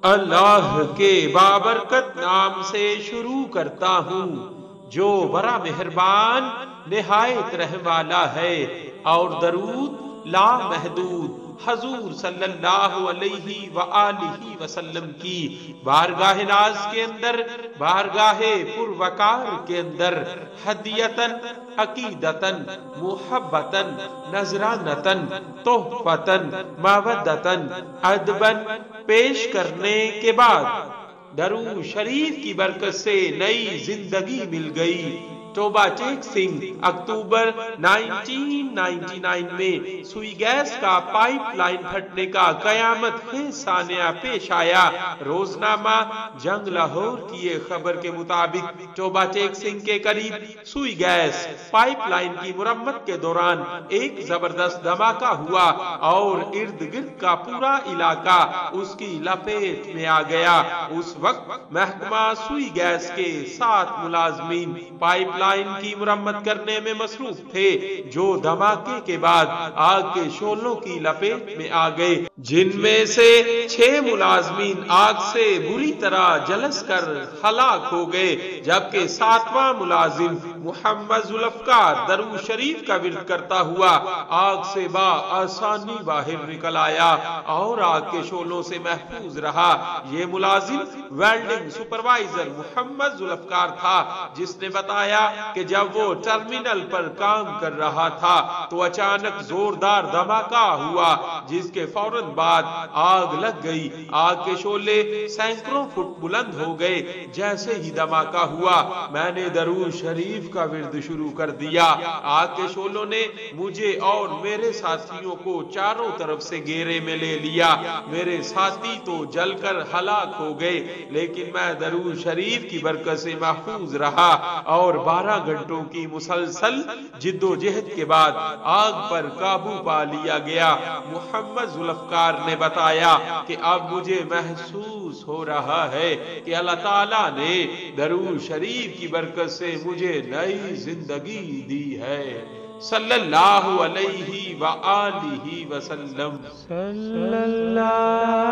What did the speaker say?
اللہ کے بابرکت نام سے شروع کرتا ہوں جو بڑا مہربان نہایت رحم والا ہے، اور درود لا محدود حضور صلی اللہ علیہ وآلہ وسلم کی بارگاہ ناز کے اندر، بارگاہ پروقار کے اندر ہدیتن، عقیدتن، محبتن، نذرانتن، تحفتن، مودتن، ادبن پیش کرنے کے بعد درود شریف کی برکت سے نئی زندگی مل گئی۔ توبہ چیک سنگھ اکتوبر 1999 میں سوئی گیس کا پائپ لائن پھٹنے کا قیامت خیز سانحہ پیش آیا۔ روزنامہ جنگ لاہور کی ایک خبر کے مطابق توبہ چیک سنگھ کے قریب سوئی گیس پائپ لائن کی مرمت کے دوران ایک زبردست دھماکہ ہوا اور ارد گرد کا پورا علاقہ اس کی لپیٹ میں آ گیا۔ اس وقت محکمہ سوئی گیس کے 7 ملازمین پائپ لائن کی مرمت کرنے میں مصروف تھے، جو دھماکے کے بعد آگ کے شعلوں کی لپیٹ میں آ گئے، جن میں سے 6 ملازمین آگ سے بری طرح جلس کر ہلاک ہو گئے، جبکہ 7واں ملازم محمد ذوالفقار درود شریف کا ورد کرتا ہوا آگ سے بآسانی باہر نکل آیا اور آگ کے شعلوں سے محفوظ رہا۔ یہ ملازم ویلڈنگ سپروائزر محمد ذوالفقار تھا، جس نے بتایا کہ جب وہ ٹرمینل پر کام کر رہا تھا تو اچانک زوردار دھماکہ ہوا، جس کے فوراً بعد آگ لگ گئی۔ آگ کے شعلے سینکڑوں فٹ بلند ہو گئے۔ جیسے ہی دھماکہ ہوا میں نے درود شریف کا ورد شروع کر دیا۔ آگ کے شعلوں نے مجھے اور میرے ساتھیوں کو چاروں طرف سے گھیرے میں لے لیا۔ میرے ساتھی تو جل کر ہلاک ہو گئے، لیکن میں درود شریف کی برکت سے محفوظ رہا اور 12 گھنٹوں کی مسلسل جد و جہد کے بعد آگ پر قابو پا لیا گیا۔ محمد ذوالفقار نے بتایا کہ اب مجھے محسوس ہو رہا ہے کہ اللہ تعالیٰ نے درود شریف کی برکت سے مجھے نئی زندگی دی ہے۔ صلی اللہ علیہ وآلہ وسلم۔ صلی اللہ